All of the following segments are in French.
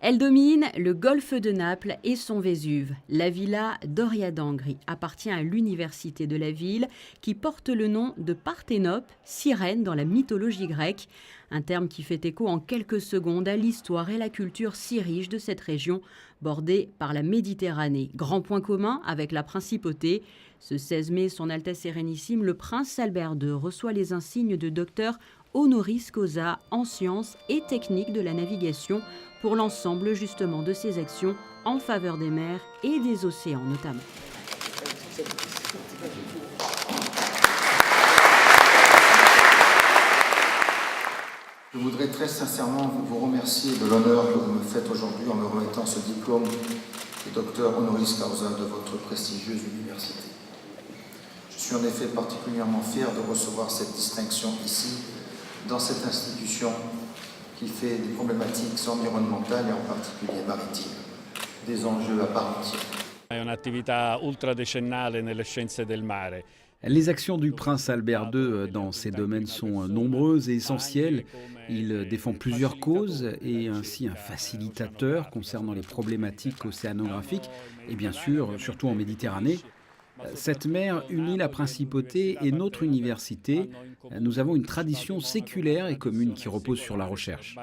Elle domine le golfe de Naples et son Vésuve. La villa Doria d'Angri appartient à l'université de la ville qui porte le nom de Parthénope, sirène dans la mythologie grecque. Un terme qui fait écho en quelques secondes à l'histoire et la culture si riche de cette région bordée par la Méditerranée. Grand point commun avec la principauté. Ce 16 mai, son Altesse Sérénissime, le prince Albert II, reçoit les insignes de docteur honoris causa en sciences et techniques de la navigation pour l'ensemble justement de ses actions en faveur des mers et des océans notamment. Je voudrais très sincèrement vous remercier de l'honneur que vous me faites aujourd'hui en me remettant ce diplôme de docteur honoris causa de votre prestigieuse université. Je suis en effet particulièrement fier de recevoir cette distinction ici, dans cette institution qui fait des problématiques environnementales et en particulier maritimes, des enjeux à part entière. È un'attività ultradecennale nelle scienze del mare. Les actions du prince Albert II dans ces domaines sont nombreuses et essentielles. Il défend plusieurs causes et est ainsi un facilitateur concernant les problématiques océanographiques et bien sûr, surtout en Méditerranée. Cette mer unit la principauté et notre université. Nous avons une tradition séculaire et commune qui repose sur la recherche.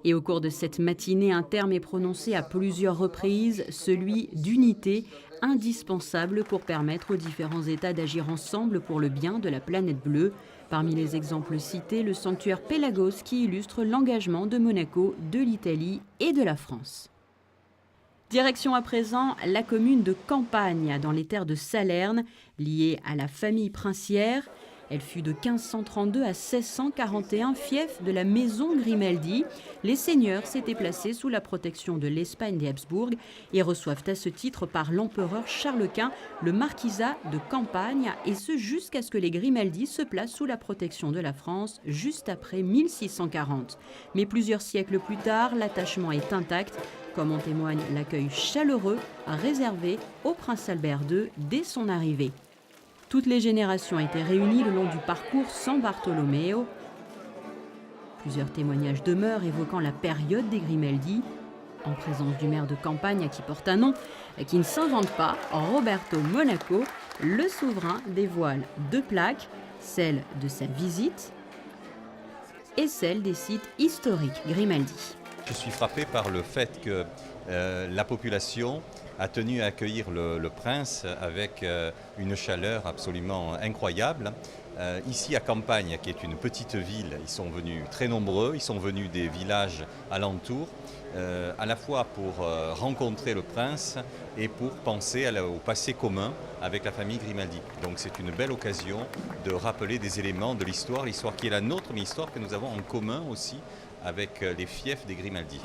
Et au cours de cette matinée, un terme est prononcé à plusieurs reprises, celui d'unité, indispensable pour permettre aux différents États d'agir ensemble pour le bien de la planète bleue. Parmi les exemples cités, le sanctuaire Pélagos qui illustre l'engagement de Monaco, de l'Italie et de la France. Direction à présent la commune de Campagne, dans les terres de Salerne, liée à la famille princière. Elle fut de 1532 à 1641 fief de la maison Grimaldi. Les seigneurs s'étaient placés sous la protection de l'Espagne des Habsbourg et reçoivent à ce titre par l'empereur Charles Quint le marquisat de Campagne, et ce jusqu'à ce que les Grimaldi se placent sous la protection de la France juste après 1640. Mais plusieurs siècles plus tard, l'attachement est intact, comme en témoigne l'accueil chaleureux réservé au prince Albert II dès son arrivée. Toutes les générations étaient réunies le long du parcours San Bartolomeo. Plusieurs témoignages demeurent évoquant la période des Grimaldi, en présence du maire de Campagne qui porte un nom qui ne s'invente pas, Roberto Monaco. Le souverain dévoile deux plaques, celle de sa visite et celle des sites historiques Grimaldi. Je suis frappé par le fait que la population a tenu à accueillir le prince avec une chaleur absolument incroyable. Ici à Campagne, qui est une petite ville, ils sont venus très nombreux, ils sont venus des villages alentours, à la fois pour rencontrer le prince et pour penser au passé commun avec la famille Grimaldi. Donc c'est une belle occasion de rappeler des éléments de l'histoire qui est la nôtre, mais l'histoire que nous avons en commun aussi avec les fiefs des Grimaldi.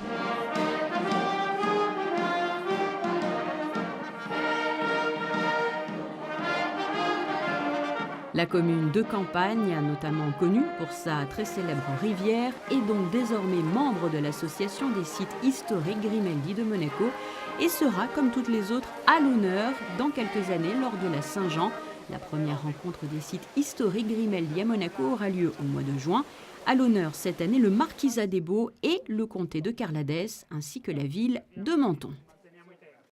La commune de Campagne, notamment connue pour sa très célèbre rivière, est donc désormais membre de l'association des sites historiques Grimaldi de Monaco et sera, comme toutes les autres, à l'honneur dans quelques années lors de la Saint-Jean. La première rencontre des sites historiques Grimaldi à Monaco aura lieu au mois de juin. À l'honneur cette année, le marquisat des Baux et le comté de Carladès, ainsi que la ville de Menton.